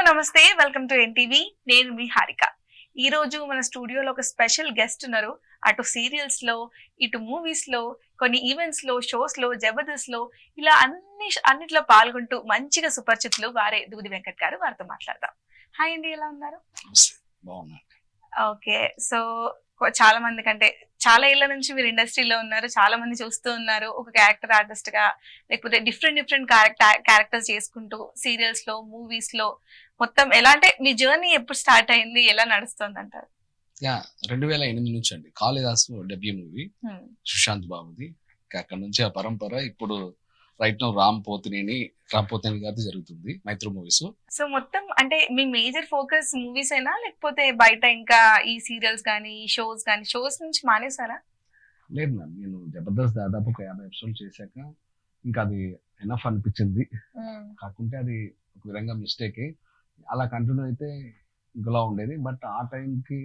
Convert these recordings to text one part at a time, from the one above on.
నమస్తే, welcome to NTV. నేను మీ హారిక. ఈ రోజు మన స్టూడియోలో ఒక స్పెషల్ గెస్ట్ ఉన్నారు. అటు సీరియల్స్ లో, ఇటు మూవీస్ లో, కొన్ని ఈవెంట్స్ లో, షోస్ లో, జబర్దస్త్ లో, ఇలా అన్నిట్లో పాల్గొంటూ మంచిగా సుపరిచితులు వారే దూది వెంకట్ గారు. వారితో మాట్లాడదాం. హాయ్ అండి, ఎలా ఉన్నారు? ఓకే, సో చాలా మంది కంటే చాలా ఏళ్ల నుంచి మీరు ఇండస్ట్రీలో ఉన్నారు. చాలా మంది చూస్తూ ఉన్నారు. ఒక క్యారెక్టర్ ఆర్టిస్ట్ గా, లేకపోతే డిఫరెంట్ క్యారెక్టర్స్ చేసుకుంటూ సీరియల్స్ లో, మూవీస్ లో మొత్తం ఎలా అంటే మీ జర్నీ ఎప్పుడు స్టార్ట్ అయింది, ఎలా నడుస్తుంది అంటారు? 2008 నుంచి అండి. కాళిదాసు డెబ్యూ మూవీ సుశాంత్ బాబుది. అక్కడ నుంచి ఆ పరంపర ఇప్పుడు రైట్ నౌ రామ్ పోతినేని గారిది జరుగుతుంది మైత్రి మూవీస్. సో మొత్తం అంటే మీ మేజర్ ఫోకస్ మూవీస్ అయినా, లేకపోతే బయట ఇంకా ఈ సీరియల్స్ గానీ, షోస్ నుంచి మానేసారా? లేదు మ్యామ్, నేను జబర్దస్త్ దాదాపు ఒక 50 ఎపిసోడ్ చేశాక ఇంకా అది ఎనఫ్ అనిపించింది. కాకుంటే అది ఒక విధంగా మిస్టేకే. అలా కంటిన్యూ అయితే ఇంకోలా ఉండేది. బట్ ఆ టైంకి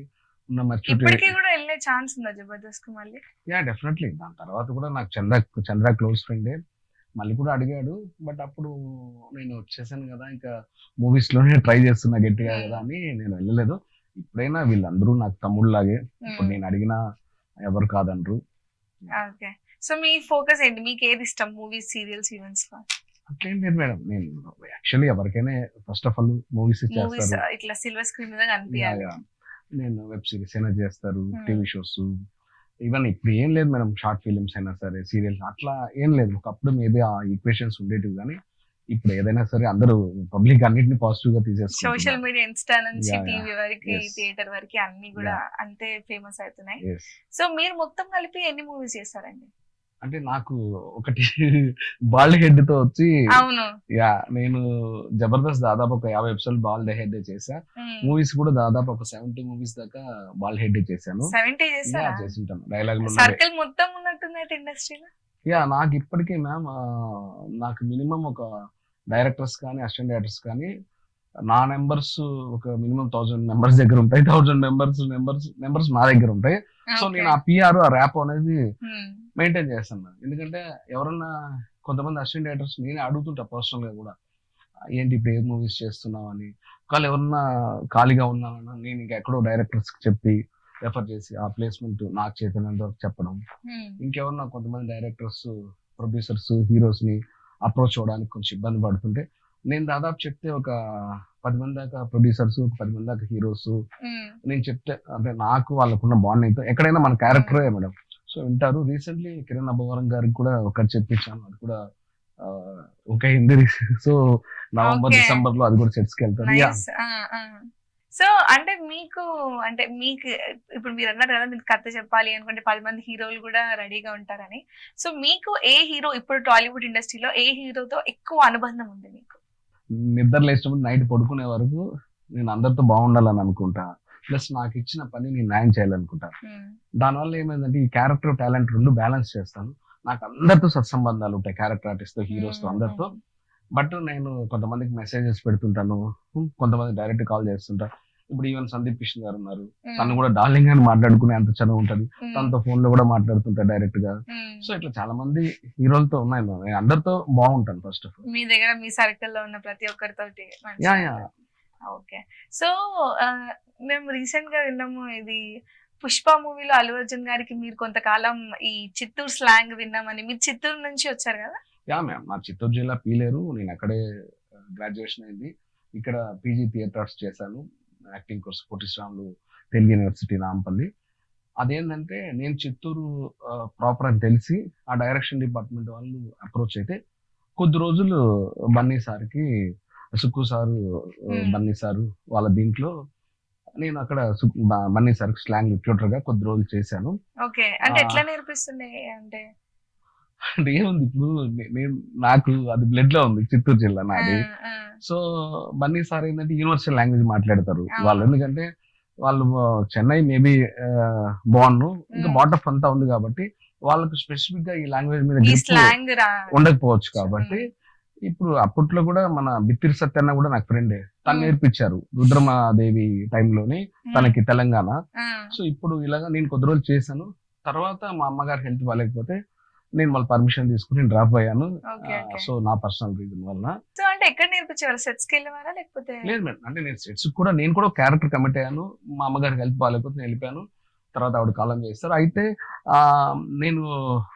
ఉన్న ఇప్పటికీ కూడా వెళ్ళే ఛాన్స్ ఉందా జబర్దస్త్ కు మళ్ళీ? డెఫినెట్లీ. దాని తర్వాత కూడా నాకు చంద్ర క్లోజ్ ఫ్రెండే మళ్ళీ కూడా అడిగాడు. బట్ అప్పుడు నేను వచ్చేసాను కదా, ఇంకా మూవీస్ లోనే ట్రై చేస్తున్నా గట్టిగా కదా అని నేను వెళ్ళలేదు. ఇప్పుడైనా వీళ్ళందరూ నాకు తమ్ముళ్ళలాగే. ఇప్పుడు నేను అడిగినా ఎవరు కాదనరు. ఓకే, సో మీ ఫోకస్ ఏంటి? మీకు ఏది ఇష్టం, మూవీస్, సీరియల్స్, ఈవెంట్స్ లో? అట్లేం లేదు మేడం. నేను యాక్చువల్లీ ఎవరికైనా ఫస్ట్ ఆఫ్ ఆల్ మూవీస్ చేస్తారు, ఇట్లా సిల్వర్ స్క్రీన్ మీద కనిపించాలి. నేను వెబ్ సిరీస్ అయినా చేస్తారు, టీవీ షోస్, ఈవెన్ ఇప్పుడు ఏం లేదు మేడం. షార్ట్ ఫిలిమ్స్ అయినా సరే, సీరియల్స్ అట్లా ఏం లేదు. ఒకప్పుడు మేబీ ఆ ఈక్వేషన్స్ ఉండేటివి, కానీ ఇప్పుడు ఏదైనా సరే అందరూ పబ్లిక్ అన్నిటిని పాజిటివ్ గా తీసేస్తారు. సోషల్ మీడియా, ఇన్స్టా నుంచి టీవీ వరకు, థియేటర్ వరకు అన్ని కూడా అంతే ఫేమస్ అవుతున్నాయి. సో మీరు మొత్తం కలిపి ఎన్ని మూవీస్ చేస్తారండి? అంటే నాకు ఒకటి బాల్డ్ హెడ్ తో వచ్చి, అవును, నేను జబర్దస్త్ దాదాపు ఒక 50 ఎపిసోడ్ బాల్డ్ హెడ్ చేసా. మూవీస్ కూడా దాదాపు ఒక 70 మూవీస్ దాకా బాల్డ్ హెడ్ చేశాను. 70 చేసింటాను. డైలాగ్ సర్కిల్ మొత్తం ఉన్నట్టుంది ఇండస్ట్రీలో. నాకు ఇప్పటికీ మ్యామ్, నాకు మినిమం ఒక డైరెక్టర్స్ కానీ, అసిస్టెంట్ డైరెక్టర్స్ కానీ నా నెంబర్స్ ఒక మినిమం 1000 మెంబర్స్ దగ్గర ఉంటాయి. 1000 మెంబర్స్ నా దగ్గర ఉంటాయి. సో నేను ఆ పిఆర్, ఆ ర్యాప్ అనేది మెయింటైన్ చేస్తాను. ఎందుకంటే ఎవరన్నా కొంతమంది అసిస్టెంట్ డైరెక్టర్స్ నేనే అడుగుతుంటా పర్సనల్ గా కూడా, ఏంటి ఇప్పుడు ఏ మూవీస్ చేస్తున్నావు అని. ఒకవేళ ఎవరన్నా ఖాళీగా ఉన్నానన్నా నేను ఇంకా ఎక్కడో డైరెక్టర్స్ చెప్పి రెఫర్ చేసి ఆ ప్లేస్మెంట్ నాకు చేతనంత వరకు చెప్పడం. ఇంకెవరన్నా కొంతమంది డైరెక్టర్స్, ప్రొడ్యూసర్స్, హీరోస్ ని అప్రోచ్ అవ్వడానికి కొంచెం ఇబ్బంది పడుతుంటే నేను దాదాపు చెప్తే ఒక 10 మంది దాకా ప్రొడ్యూసర్స్, 10 మంది దాకా హీరోస్ నేను చెప్తే, అంటే నాకు వాళ్ళకున్న బాండింగ్ తో ఎక్కడైనా మన క్యారెక్టరే మేడం. సో వింటారు. రీసెంట్లీ కిరణ్ అబ్బవరం గారికి కూడా ఒకటి చెప్పించాను, అది కూడా ఒక హిందీ. సో నవంబర్, డిసెంబర్ లో అది కూడా సెట్స్ కి వెళ్తారు. సో అంటే మీకు ఇప్పుడు మీరు అన్నారు కదా, మీకు కథ చెప్పాలి అనుకుంటే 10 మంది హీరోలు కూడా రెడీగా ఉంటారని. సో మీకు ఏ హీరో, ఇప్పుడు టాలీవుడ్ ఇండస్ట్రీలో ఏ హీరోతో ఎక్కువ అనుబంధం ఉంది మీకు? నిద్ర లేచినప్పుడు నైట్ పడుకునే వరకు నేను అందరితో బాగుండాలని అనుకుంటా. ప్లస్ నాకు ఇచ్చిన పని నేను న్యాయం చేయాలనుకుంటా. దానివల్ల ఏమైందంటే ఈ క్యారెక్టర్, టాలెంట్ రెండు బ్యాలెన్స్ చేస్తాను. నాకు అందరితో సత్సంబంధాలు ఉంటాయి, క్యారెక్టర్ ఆర్టిస్ట్ తో, హీరోస్ తో, అందరితో. బట్ నేను కొంతమందికి మెసేజెస్ పెడుతుంటాను, కొంతమంది డైరెక్ట్ కాల్ చేస్తుంటా. ఇప్పుడు ఈవెన్ సందీప్ కృష్ణ గారు ఉన్నారు, తను కూడా డార్లింగ్ అని మాట్లాడుకునే అంత చనువు ఉంటది. తనతో ఫోన్ లో కూడా మాట్లాడుతుంటా డైరెక్ట్ గా. సో ఇట్లా చాలా మంది హీరోలతో ఉన్నాయి. నేను అందరితో బాగుంటాను. ఫస్ట్ ఆఫ్ ఆల్ మీ దగ్గర మీ సర్కిల్ లో ఉన్న ప్రతి ఒక్కరితో. ఓకే, సో మేము రీసెంట్ గా విన్నాము, ఇది పుష్ప మూవీలో అల్లు అర్జున్ గారికి మీరు కొంతకాలం ఈ చిత్తూరు స్లాంగ్ విన్నామని. మీరు చిత్తూరు నుంచి వచ్చారు కదా? మ్యామ్, నా చిత్తూరు జిల్లా పీలేరు. నేను అక్కడే గ్రాడ్యుయేషన్ అయింది. ఇక్కడ పీజీ థియేటర్ ఆర్ట్స్ చేశాను, యాక్టింగ్ కోర్స్ కోటిశ్రాములు తెలుగు యూనివర్సిటీ నాంపల్లి. అదేంటంటే నేను చిత్తూరు ప్రాపర్ అని తెలిసి ఆ డైరెక్షన్ డిపార్ట్మెంట్ వాళ్ళు అప్రోచ్ అయితే కొద్ది రోజులు బన్నీ సార్కి, సుక్కు సారు, బన్నీ సారు వాళ్ళ దీంట్లో నేను అక్కడ బన్నీ సార్ స్లాంగ్ ట్యూటర్ గా కొద్ది రోజులు చేశాను. ఓకే, అంటే ఎట్లా నేర్పిస్తుండే అంటే ఏముంది, ఇప్పుడు నేను నాకు అది బ్లడ్ లో ఉంది, చిత్తూరు జిల్లా నాది. సో బన్నీ సార్ ఏంటంటే యూనివర్సల్ లాంగ్వేజ్ మాట్లాడతారు వాళ్ళు. ఎందుకంటే వాళ్ళు చెన్నై మేబీ బాన్ ఇంకా బాటప్ అంతా ఉంది కాబట్టి వాళ్ళకు స్పెసిఫిక్ గా ఈ లాంగ్వేజ్ మీద ఉండకపోవచ్చు. కాబట్టి ఇప్పుడు అప్పట్లో కూడా మన బిత్తిరి సత్యన్న కూడా నాకు ఫ్రెండే, తను నేర్పించారు రుద్రమాదేవి టైంలోని తనకి తెలంగాణ. సో ఇప్పుడు ఇలాగా నేను కొద్ది రోజులు చేశాను. తర్వాత మా అమ్మగారు హెల్త్ బాగాలేకపోతే నేను వాళ్ళ పర్మిషన్ తీసుకుని డ్రాప్ అయ్యాను. Okay okay. సో నా పర్సనల్ రీజన్ వల్ల. సో అంటే ఎక్కడ నేర్పించేవారు? సెట్స్ కి వెళ్ళేవారా లేకపోతే? లేదు మేడం, అంటే నేను సెట్స్ కూడా నేను కూడా క్యారెక్టర్ కమిట్ అయ్యాను. మా అమ్మగారికి హెల్ప్ బాగాలేకపోతే నేను వెళ్ళిపోయాను. తర్వాత ఆవిడ కాలం చేస్తారు. అయితే నేను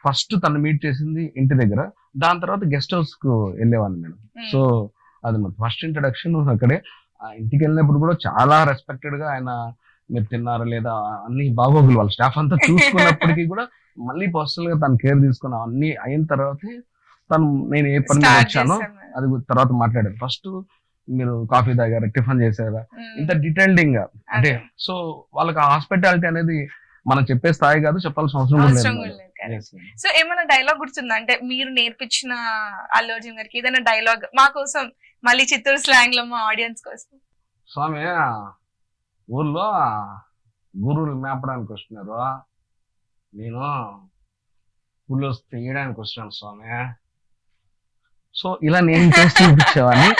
ఫస్ట్ తను మీట్ చేసింది ఇంటి దగ్గర, దాని తర్వాత గెస్ట్ హౌస్ కు వెళ్ళేవాడిని మేడం. సో అది ఫస్ట్ ఇంట్రడక్షన్ అక్కడే. ఇంటికి వెళ్ళినప్పుడు కూడా చాలా రెస్పెక్టెడ్ గా ఆయన మీరు తిన్నారా లేదా అన్ని బాగోగులు వాళ్ళ స్టాఫ్ అంతా చూసుకున్నప్పటికీ కూడా మళ్ళీ పర్సనల్ గా తను కేర్ తీసుకున్నాం. అన్ని అయిన తర్వాత తను నేను ఏ పని మీద వచ్చానో అది తర్వాత మాట్లాడారు. ఫస్ట్ మీరు కాఫీ తాగారా, టిఫిన్ చేశారా, ఇంత డీటెయిల్డింగ్ గా. అంటే సో వాళ్ళకి హాస్పిటాలిటీ అనేది మనం చెప్పే స్థాయి కాదు, చెప్పాల్సిన అవసరం కూడా లేదు. సో ఏమైనా డైలాగ్ గుర్తుందా? అంటే మీరు నేర్పించిన అల్లు అర్జున్ గారికి ఏదైనా డైలాగ్ మా కోసం, మళ్ళీ చిత్తూరు స్లాంగ్ లో మా ఆడియన్స్ కోసం. స్వామి, ఊర్లో గురువులు మేపడానికి వస్తున్నారు, నేను ఊళ్ళో తీయడానికి వస్తున్నాను స్వామి. సో ఇలా నేను చేస్తూ చూపించేవాడిని.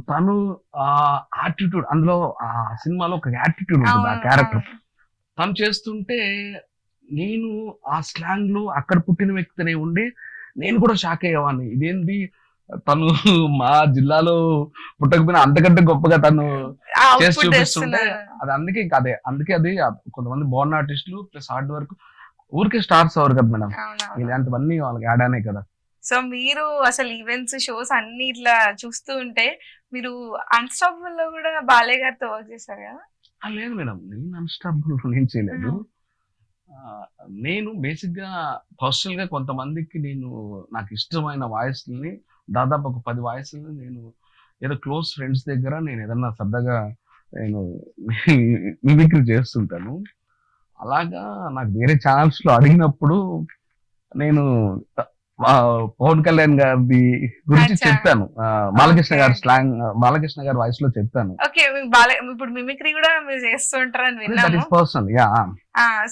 తను యాటిట్యూడ్, అందులో ఆ సినిమాలో ఒక యాటిట్యూడ్ ఉంటుంది ఆ క్యారెక్టర్. తను చేస్తుంటే నేను ఆ స్లాంగ్ లో అక్కడ పుట్టిన వ్యక్తినే ఉండి నేను కూడా షాక్ అయ్యేవాడిని. ఇదేంటి తను మా జిల్లాలో పుట్టకపోయినా అంతకంటే గొప్పగా తను చేసి చూపిస్తుంటే అది అందుకే అది కొంతమంది బోర్న్ ఆర్టిస్టులు ప్లస్ హార్డ్ వర్క్ ఊరికే స్టార్స్ అవ్వరు కదా మేడం, ఇలాంటివన్నీ వాళ్ళకి యాడానే కదా. సో మీరు అసలు ఈవెంట్స్ షోస్ అన్ని ఇట్లా చూస్తూ ఉంటే మీరు అన్స్టాపబుల్ లో కూడా బాలయ్య గారితో వర్క్ చేశారు కదా? లేదు మేడం, నేను అన్స్టాపబుల్ నేను చేయలేదు. నేను బేసిక్ గా పర్సనల్ గా కొంతమందికి నాకు ఇష్టమైన వాయిస్ని దాదాపు ఒక 10 వాయిస్ని నేను ఏదో క్లోజ్ ఫ్రెండ్స్ దగ్గర నేను ఏదన్నా సరదాగా నేను మిమిక్రీ చేస్తుంటాను. అలాగా నాకు వేరే ఛానల్స్ లో అడిగినప్పుడు నేను పవన్ కళ్యాణ్ గారి గురించి చెప్పాను, బాలకృష్ణ గారి స్లాంగ్, బాలకృష్ణ గారి వాయిస్ లో చెప్పాను. ఓకే, ఇప్పుడు మిమిక్రీ కూడా మీరు చేస్తుంటారని విన్నాను.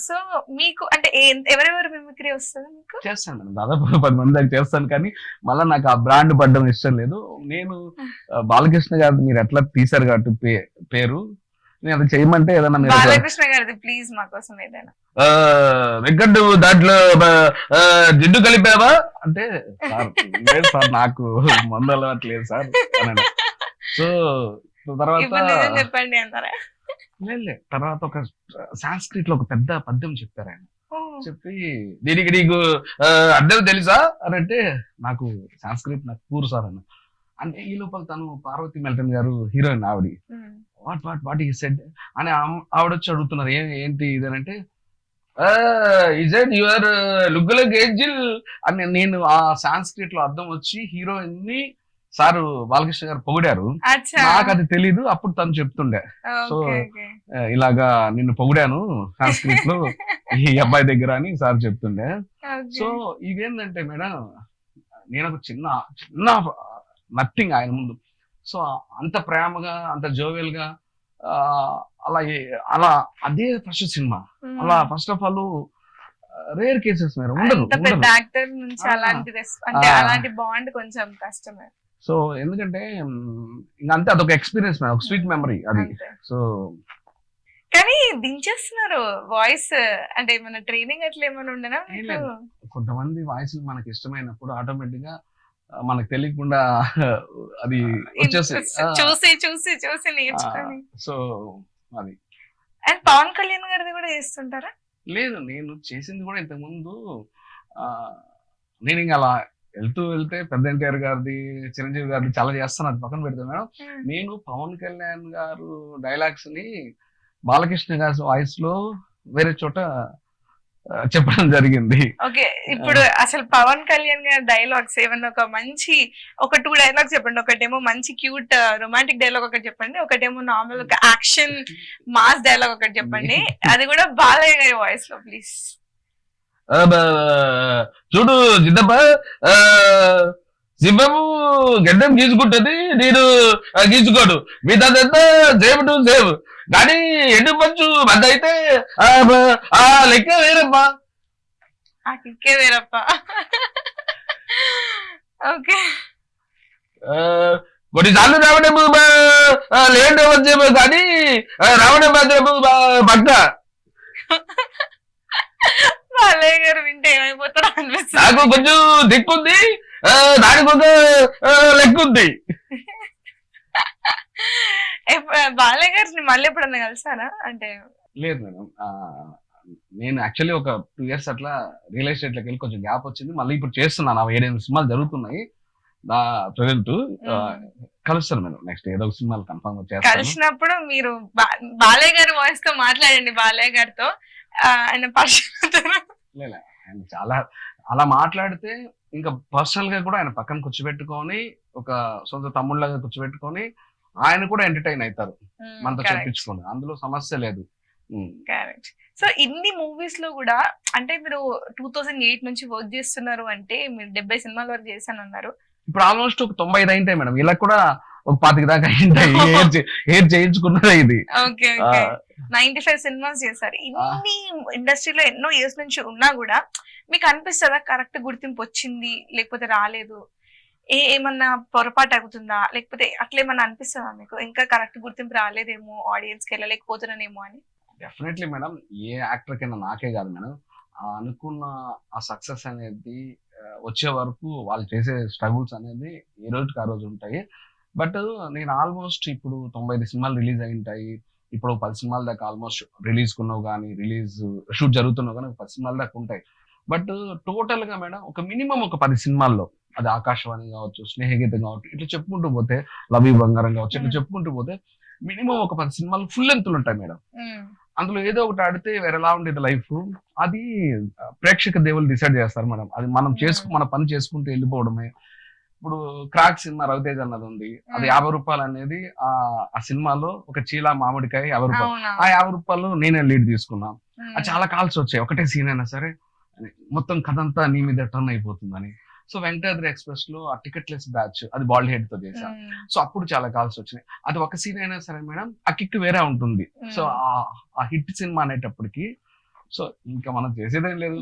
సో మీకు అంటే ఎవరెవరు మిమిక్రీ వస్తుంది మీకు? చేస్తాను మేడం, దాదాపు 10 మంది దాకా చేస్తాను. కానీ మళ్ళీ నాకు ఆ బ్రాండ్ పడ్డం ఇష్టం లేదు. నేను బాలకృష్ణ గారు మీరు ఎట్లా తీసారు కాబట్టి పేరు, నేను అది చేయమంటే ఏదైనా బాలకృష్ణ గారిది ప్లీజ్ మా కోసం ఏదైనా వెంకట్ దాంట్లో జిడ్డు కలిపావా అంటే లేదు సార్ నాకు మందు అలవాట్లేదు సార్. సో తర్వాత చెప్పండి అంటారా? లేదు, తర్వాత ఒక సాంస్క్రిట్ లో ఒక పెద్ద పద్యం చెప్పారు ఆయన. చెప్పి దీనికి నీకు అర్థం తెలుసా అని అంటే నాకు సాంస్క్రిట్ నాకు పూర్ సార్ అన్న. అంటే ఈ లోపల తను పార్వతి మెల్టన్ గారు హీరోయిన్ ఆవిడ వాట్ ఈ సెడ్ అని ఆవిడ వచ్చి అడుగుతున్నారు ఏంటి ఇదేనంటే ఇజ్ ఇట్ యువర్ లుగ్గుల గేజిల్ అని. నేను ఆ సాంస్క్రిట్ లో అర్థం వచ్చి హీరోయిన్ ని సారు బాలకృష్ణ గారు పొగిడారు, నాకు అది తెలీదు. అప్పుడు తను చెప్తుండే, సో ఇలాగా నిన్ను పొగిడాను సాంస్క్రిట్ లో ఈ అబ్బాయి దగ్గర అని సార్ చెప్తుండే. సో ఇవేంటంటే మేడం నేను ఒక చిన్న నథింగ్ ఆయన ముందు. సో అంత ప్రేమగా అంత జోవెల్ గా అలా అదే ఫస్ట్ సినిమా. అలా first of all rare cases మీరు ఉండదు. అలాంటి బాండ్ కొంచెం కష్టమే. సో ఎందుకంటే అంతే, అదొక ఎక్స్పీరియన్స్ మేడం, ఒక స్వీట్ మెమరీ అది. సో కానీ దించేస్తున్నారు వాయిస్, అంటే మన ట్రైనింగ్ అట్లా ఏమైనా ఉండనా? కొంతమంది వాయిస్ మనకి ఇష్టమైనప్పుడు ఆటోమేటిక్ గా మనకు తెలియకుండా అది వచ్చేసి చూసి నేర్చుకొని. సో అది. అండ్ పవన్ కళ్యాణ్ గారిది కూడా చేస్తుంటారా? లేదు, నేను చేసింది కూడా ఇంతకు ముందు నేను ఇంకా అలా వెళ్తే పెద్ద ఎన్టీఆర్ గారిది, చిరంజీవి గారిది చాలా చేస్తాను, అది పక్కన పెడతాను మేడం. నేను పవన్ కళ్యాణ్ గారు డైలాగ్స్ ని బాలకృష్ణ గారి వాయిస్ లో వేరే చోట చెప్పడం జరిగింది. ఓకే, ఇప్పుడు అసలు పవన్ కళ్యాణ్ గారి డైలాగ్స్ ఏమన్నా ఒక మంచి 2 డైలాగ్స్ చెప్పండి. ఒకటేమో మంచి క్యూట్ రొమాంటిక్ డైలాగ్ ఒకటి చెప్పండి, ఒకటేమో నార్మల్ ఒక యాక్షన్ మాస్ డైలాగ్ ఒకటి చెప్పండి, అది కూడా బాలయ్య గారి వాయిస్ లో ప్లీజ్. చూడు జిద్దప్ప, సింహము గడ్డం గీసుకుంటుంది, నేను గీసుకోడు, మిగతాదంతా సేవ్ టు సేవ్, కానీ ఎండు పంచు మధ్య అయితే ఆ లెక్క వేరప్పా. ఓకే, కొన్నిసార్లు రావడము లేట్ వచ్చేమో కానీ రావడం మాత్రము పక్క. బాలయ్య గారు వింటే ఏమైపోతారో నాకు అనిపిస్తుంది. కొంచెం దిక్కుంది, దానికి ఒక లెక్కుంది. బాలయ్య గారిని మళ్ళీ ఎప్పుడన్నా కలిసారా? అంటే లేదు మేడం, నేను యాక్చువల్లీ ఒక 2 years అట్లా రియల్ ఎస్టేట్ లోకి వెళ్ళి కొంచెం గ్యాప్ వచ్చింది. మళ్ళీ ఇప్పుడు చేస్తున్నాను, 7-8 సినిమాలు జరుగుతున్నాయి ప్రెసెంట్. కలుస్తాను మేడం, నెక్స్ట్ ఏదో ఒక సినిమాలు కన్ఫర్మ్ చేస్తాను. కలిసినప్పుడు మీరు బాలయ్య గారి వాయిస్ తో మాట్లాడండి, బాలయ్య గారితో ఆయన పరిచయం. లేదు, ఆయన చాలా అలా మాట్లాడితే ఇంకా పర్సనల్ గా కూడా ఆయన పక్కన కూర్చోబెట్టుకొని, ఒక సొంత తమ్ముళ్ళగా కూర్చోబెట్టుకొని ఆయన కూడా ఎంటర్టైన్ అవుతారు మనతో చెప్పించుకోండి, అందులో సమస్య లేదు. కరెక్ట్. సో ఇన్ని మూవీస్ లో కూడా అంటే మీరు 2008 నుంచి వర్క్ చేస్తున్నారు అంటే మీరు 70 సినిమాల వరకు చేశాను అన్నారు. ఇప్పుడు ఆల్మోస్ట్ ఒక 95 అయింటాయి మేడం, ఇలా కూడా ఒక 25 దాకా అయింటాయి. హెయిర్ చేయించుకున్నదే ఇది. ఓకే, 95 సినిమాస్ చేశారు. ఇన్ని ఇండస్ట్రీలో ఎన్నో ఇయర్స్ నుంచి ఉన్నా కూడా మీకు అనిపిస్తుందా కరెక్ట్ గుర్తింపు వచ్చింది లేకపోతే రాలేదు, ఏమన్నా పొరపాటు అవుతుందా, లేకపోతే అట్లా ఏమన్నా అనిపిస్తుందా మీకు ఇంకా కరెక్ట్ గుర్తింపు రాలేదేమో, ఆడియన్స్ కి వెళ్ళలేకపోతున్నానేమో అని? డెఫినెట్లీ మేడం, ఏ యాక్టర్ కైనా నాకే కాదు మేడం, అనుకున్న ఆ సక్సెస్ అనేది వచ్చే వరకు వాళ్ళు చేసే స్ట్రగుల్స్ అనేది ఏ రోజుకి ఆ రోజు ఉంటాయి. బట్ నేను ఆల్మోస్ట్ ఇప్పుడు 95 సినిమాలు రిలీజ్ అయి ఉంటాయి. ఇప్పుడు 10 సినిమాల దాకా ఆల్మోస్ట్ రిలీజ్ కున్నావు కానీ, రిలీజ్ షూట్ జరుగుతున్నావు కానీ 10 సినిమాల దాకా ఉంటాయి. బట్ టోటల్ గా మేడం ఒక మినిమం ఒక 10 సినిమాల్లో, అది ఆకాశవాణి కావచ్చు, స్నేహగీతం కావచ్చు, ఇట్లా చెప్పుకుంటూ పోతే, లవ్ బంగారం కావచ్చు, ఇట్లా చెప్పుకుంటూ పోతే మినిమం ఒక 10 సినిమాలు ఫుల్ లెంగ్త్లు ఉంటాయి మేడం. అందులో ఏదో ఒకటి ఆడితే వేరేలా ఉండేది లైఫ్. అది ప్రేక్షక దేవులు డిసైడ్ చేస్తారు మేడం. అది మనం మన పని చేసుకుంటూ వెళ్ళిపోవడమే. ఇప్పుడు క్రాక్ సినిమా రవితేజ్ అన్నది ఉంది, అది 50 రూపాయలు అనేది ఆ సినిమాలో ఒక చీలా మామిడికాయ 50 రూపాయలు, ఆ 50 రూపాయలు నేనే లీడ్ తీసుకున్నా. అది చాలా కాల్స్ వచ్చాయి, ఒకటే సీన్ అయినా సరే మొత్తం కథ అంతా నీ మీద టర్న్ అయిపోతుందని. సో వెంకటాద్రి ఎక్స్ప్రెస్ లో ఆ టికెట్ లెస్ బ్యాచ్, అది బాల్డ్ హెడ్ తో చేశాను. సో అప్పుడు చాలా కాల్స్ వచ్చినాయి. అది ఒక సీన్ అయినా సరే మేడం, ఆ కిక్ వేరే ఉంటుంది. సో ఆ హిట్ సినిమా అనేటప్పటికి సో ఇంకా మనం చేసేదేం లేదు,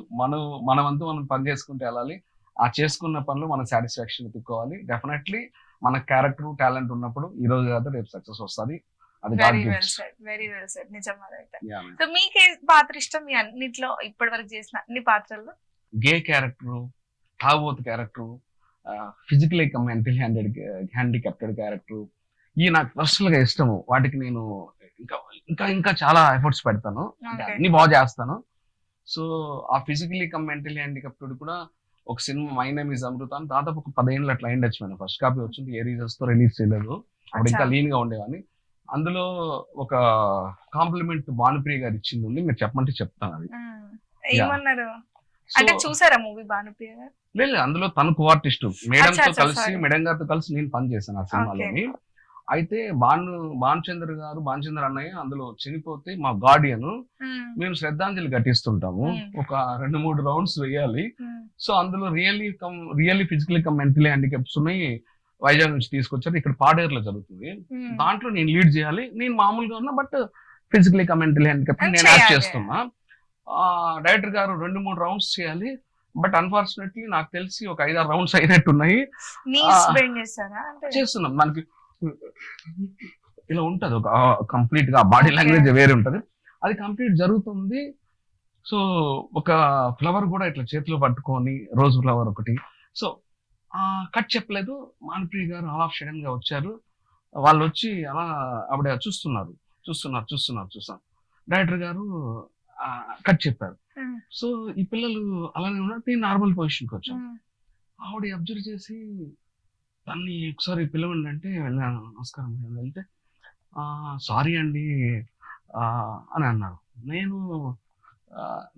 మనమంతా మనం పని చేసుకుంటూ వెళ్ళాలి. ఆ చేసుకున్న పనులు మన సాటిస్ఫాక్షన్ ఎత్తుకోవాలి. డెఫినెట్లీ మన క్యారెక్టర్ టాలెంట్ ఉన్నప్పుడు ఈ రోజు కాదు రేపు సక్సెస్ వస్తుంది. అది వెరీ వెల్ సెడ్, నిజం అదైతే. సో మీకే పాత్ర ఇష్టం మీ అన్నిట్లో ఇప్పటి వరకు చేసిన అన్ని పాత్రల్లో? గే క్యారెక్టర్, తాగుబోతు character, physically mentally handicapped character, ఈ నాకు పర్సనల్ గా ఇష్టము. వాటికి నేను ఇంకా ఇంకా చాలా ఎఫర్ట్స్ పెడతాను, అన్ని బాగా చేస్తాను. సో ఆ ఫిజికలీ మెంటలీ హ్యాండిక్యాప్టెడ్ కూడా ఒక సినిమా మై నేమ్ ఇస్ అమృత అని దాదాపు ఒక 10 ఏళ్ళు అట్లా అయిండొచ్చు మేడం. ఫస్ట్ కాపీ వచ్చింది, ఏ రీజన్స్ తో రిలీజ్ చేయలేదు, అప్పుడు ఇంకా లీన్ గా ఉండేవాని. అందులో ఒక కాంప్లిమెంట్ భానుప్రియ గారు ఇచ్చింది ఉంది, మీరు చెప్పమంటే చెప్తాను. అది ఏమన్నారు అంటే చూసారా మూవీ భానుప్రియ గారు? లేదు, అందులో తను కో ఆర్టిస్ట్, మేడం గారితో కలిసి నేను పని చేశాను ఆ సినిమాలోని. అయితే భానుచంద్ర అన్నయ్య అందులో చనిపోతే మా గార్డియన్, మేము శ్రద్ధాంజలి ఘటిస్తుంటాము, ఒక 2-3 రౌండ్స్ వేయాలి. సో అందులో రియల్లీ ఫిజికలీ మెంటలీ హ్యాండిక్యాప్స్ ఉన్నాయి, వైజాగ్ నుంచి తీసుకొచ్చారు, ఇక్కడ పాడేరులో జరుగుతుంది. దాంట్లో నేను లీడ్ చేయాలి. నేను మామూలుగా ఉన్నా, బట్ ఫిజికలీ మెంటలీ హ్యాండిక్యాప్ నేను యాక్ట్ చేస్తున్నా. డైరెక్టర్ గారు 2-3 రౌండ్స్ చేయాలి, బట్ అన్ఫార్చునేట్లీ నాకు తెలిసి ఒక 5-6 రౌండ్స్ అయినట్టున్నాయి. చేస్తున్నాం, మనకి ఇలా ఉంటది, ఒక కంప్లీట్ గా బాడీ లాంగ్వేజ్ వేరే ఉంటది, అది కంప్లీట్ జరుగుతుంది. సో ఒక ఫ్లవర్ కూడా ఇట్లా చేతిలో పట్టుకొని, రోజ్ ఫ్లవర్ ఒకటి. సో కట్ చెప్పలేదు, భానుప్రియ గారు ఆల్ ఆఫ్ సడన్ గా వచ్చారు. వాళ్ళు వచ్చి అలా ఆవిడ చూస్తున్నారు. డైరెక్టర్ గారు కట్ చెప్పారు. సో ఈ పిల్లలు అలానే ఉన్నారు, నేను నార్మల్ పొజిషన్కి వచ్చాను. ఆవిడ అబ్జర్వ్ చేసి దాన్ని ఒకసారి పిలవండి అంటే వెళ్ళాను. నమస్కారం వెళ్తే సారీ అండి అని అన్నారు.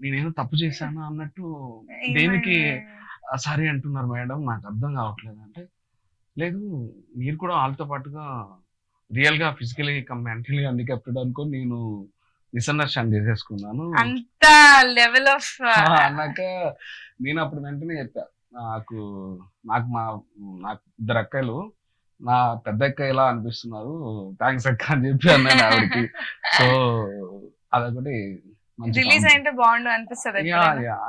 నేనేదో తప్పు చేశాను అన్నట్టు, దేనికి సారీ అంటున్నారు మేడం, నాకు అర్థం కావట్లేదు అంటే, లేదు మీరు కూడా వాళ్ళతో పాటుగా రియల్ గా ఫిజికలీ మెంటలీ హ్యాండిక్యాప్టెడ్ అనుకొని నేను మిస్అండర్స్టాండ్ చేసేసుకున్నాను అంత లెవెల్ ఆఫ్ అన్నాక నేను అప్పుడు వెంటనే చెప్పా, నాకు 2 అక్కలు, నా పెద్ద అక్క ఎలా అనిపిస్తున్నారు, థ్యాంక్స్ అక్క అని చెప్పి అన్నాను ఆవిడకి. సో అదొకటి రిలీజ్ అయితే బాగుండు అనిపిస్తుంది.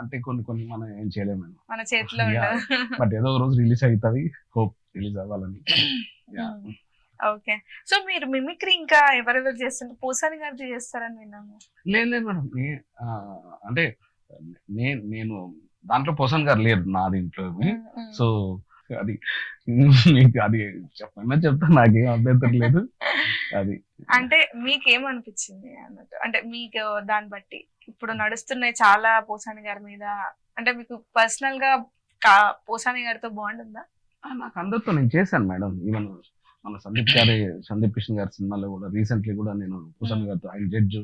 అంటే కొన్ని మనం ఏం చేయలేము, మన చేతిలో ఉండదు, బట్ ఏదో రోజు రిలీజ్ అవుతుంది, హోప్ రిలీజ్ అవ్వాలని. ఓకే. సో మీరు మిమిక్రీ ఇంకా ఎవరెవరు చేస్తారు? పోసాని గారు చేస్తారని విన్నాము. లేదు మేడం, అంటే నేను దాంట్లో పోసన్ గారు లేరు నా దీంట్లో. సో అది మీకు అది చెప్పమని చెప్తాను, నాకేం అభ్యంతరం లేదు. అది అంటే మీకేమనిపించింది అన్నట్టు, అంటే మీకు దాన్ని బట్టి ఇప్పుడు నడుస్తున్నాయి చాలా పోసాని గారి మీద, అంటే మీకు పర్సనల్ గా పోసాని గారితో బాండ్ ఉందా? నాకు అందరితో నేను చేశాను మేడం. ఈవెన్ మన సందీప్ కిషన్ గారి సినిమాలో కూడా రీసెంట్లీ కూడా నేను పోసాని గారితో, ఆయన జడ్జ్,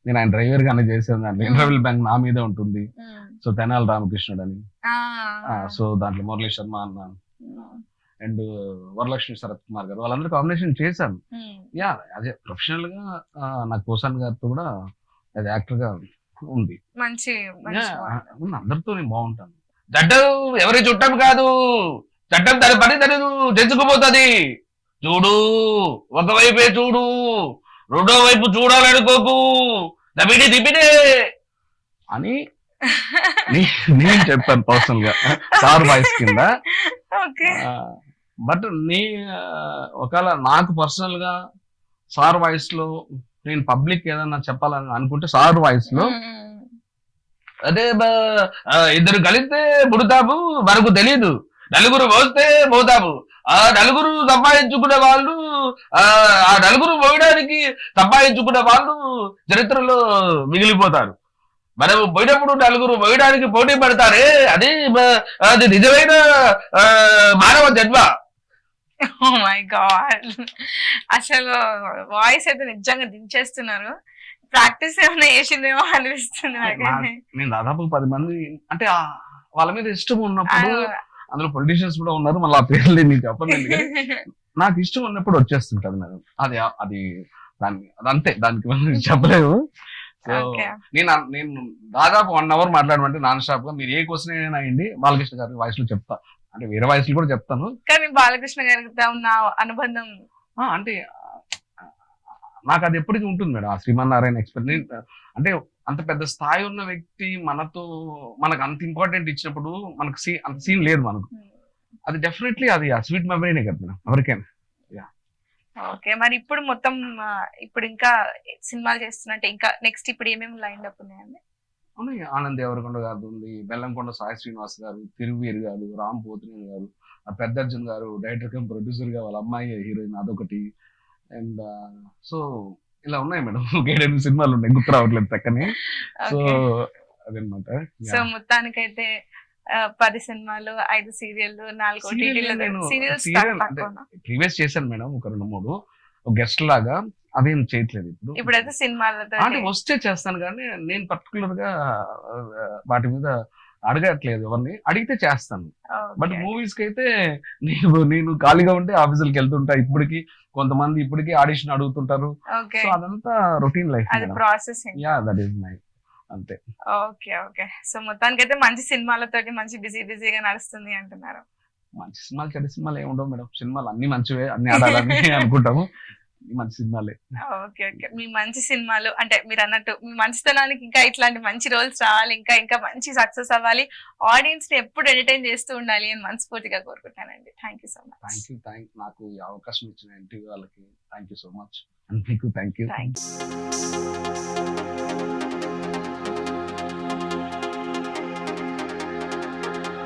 నేను ఆయన డ్రైవర్ గానే చేశాను. దాంట్లో ఇంటర్వెల్ బ్యాంక్ నా మీదే ఉంటుంది. సో తెనాలి రామకృష్ణుడు అని, సో దాంట్లో మురళీ శర్మ అన్న అండ్ వరలక్ష్మి శరత్ కుమార్ గారు, వాళ్ళందరూ కాంబినేషన్ చేశాను. యా, అదే ప్రొఫెషనల్ గా నాకు పోసాన్ గారితో కూడా అది యాక్టర్ గా ఉంది. మంచి అందరితో నేను బాగుంటాను. చట్టం ఎవరి చుట్టం కాదు, చట్టం దాని పని తను తెచ్చుకుపోతుంది. చూడు, ఒకవైపే చూడు, రెండో వైపు చూడాలనుకోకు, దిబిడే అని నేను చెప్పాను పర్సనల్ గా సార్ వాయిస్ కింద. బట్ ఒకవేళ నాకు పర్సనల్ గా సార్ వాయిస్ లో నేను పబ్లిక్ ఏదన్నా చెప్పాలని అనుకుంటే సార్ వాయిస్ లో అదే ఇద్దరు కలిస్తే పుడతాము, మనకు తెలీదు, నలుగురు పోస్తే పోతాము, ఆ నలుగురు సంపాదించుకునే వాళ్ళు, ఆ నలుగురు పోయడానికి సంపాదించుకునే వాళ్ళు చరిత్రలో మిగిలిపోతారు. మనం పోయినప్పుడు నలుగురు పోయడానికి పోటీ పడతారే, అది నిజమైన మానవ జన్మ. ఓ మై గాడ్, అసలు వాయిస్ అయితే నిజంగా దించేస్తున్నారు. ప్రాక్టీస్ ఏమైనా చేసిందేమో అనిపిస్తుంది నాకైతే. నేను దాదాపు 10 మంది అంటే వాళ్ళ మీద ఇష్టం ఉన్నప్పుడు, అందులో పొలిటీషియన్స్ కూడా ఉన్నారు, మళ్ళీ ఆ పేర్లు నేను చెప్పలేదు, నాకు ఇష్టం ఉన్నప్పుడు వచ్చేస్తుంటది మేడం. అది అంతే, దానికి చెప్పలేవు. సో నేను దాదాపు 1 hour మాట్లాడమంటే నాన్ స్టాప్ గా మీరు ఏ క్వశ్చన్ అయినా అయ్యండి బాలకృష్ణ గారి వాయిస్ లో చెప్తా, అంటే వేరే వాయిస్ కూడా చెప్తాను. కానీ బాలకృష్ణ గారితో ఉన్న అనుబంధం అంటే నాకు అది ఎప్పటికీ ఉంటుంది మేడం. ఆ శ్రీమన్నారాయణ ఎక్స్పీరియన్స్ అంటే అంత పెద్ద స్థాయి ఉన్న వ్యక్తి మనకు అంత ఇంపార్టెంట్ ఇచ్చినప్పుడు మనకు అంత సీన్ లేదు మనకు. అది డెఫినెట్లీ అది ఆ స్వీట్ మెమరీనే కదా మేడం ఎవరికైనా. ఓకే, మరి ఇప్పుడు మొత్తం ఇప్పుడు ఇంకా సినిమాలు చేస్తున్నట్టే, ఇంకా నెక్స్ట్ ఇప్పుడు ఏమేమి లైన్ అప్ ఉన్నాయండి? ఉన్నాయి, ఆనంద్ దేవరకొండ గారు ఉంది, బెల్లంకొండ సాయి శ్రీనివాస్ గారు, తిరువీర్ గారు, రామ్ పోతునేని గారు, పెద్దర్జున్ గారు డైరెక్టర్ కమ్ ప్రొడ్యూసర్ గా, వాళ్ళ అమ్మాయి హీరోయిన్ అదొకటి. అండ్ సో ఇలా ఉన్నాయి మేడం, 7 సినిమాలు ఉన్నాయి, గుర్తు రావట్లేదు పక్కనే. సో అదనమాట. సో మొత్తానికైతే 10 సినిమాలు, 5 సీరియల్, 4 ప్రీవియస్ చేశాను మేడం, ఒక 2-3 గెస్ట్ లాగా. అదేం చేయట్లేదు ఇప్పుడైతే సినిమాలతో. అంటే వస్తే చేస్తాను కానీ నేను పర్టికులర్ గా వాటి మీద అడగట్లేదు, ఎవరిని అడిగితే చేస్తాను. బట్ మూవీస్ కి అయితే నేను ఖాళీగా ఉంటే ఆఫీసులకి వెళ్తుంటా. ఇప్పటికి కొంతమంది ఇప్పటికీ ఆడిషన్ అడుగుతుంటారు. సో అదంతా routine life, yeah that is my అంతే. ఓకే ఓకే, సో మొత్తానికి అయితే మంచి సినిమాలతోటి మంచి బిజీగా నడుస్తుంది అంటున్నారు. మంచి సినిమాలు చెడు సినిమాలు ఏమి ఉండవు మేడం, సినిమాలు అన్ని మంచివే, అన్ని ఆడాలని అనుకుంటాము, మంచి సినిమాలే. ఓకే ఓకే, మీ మంచి సినిమాలు అంటే మీరు అన్నట్టు మీ మంచితనానికి ఇంకా ఇట్లాంటి మంచి రోల్స్ రావాలి, ఇంకా మంచి సక్సెస్ అవ్వాలి, ఆడియన్స్ ని ఎప్పుడు ఎంటర్టైన్ చేస్తూ ఉండాలి అని మనస్ఫూర్తిగా కోరుకుంటానండి. Thank you so much. Thank you నాకు ఈ అవకాశం ఇచ్చిన ఎన్టీవీ వాళ్ళకి thank you so much, and మీకు థ్యాంక్ యూ.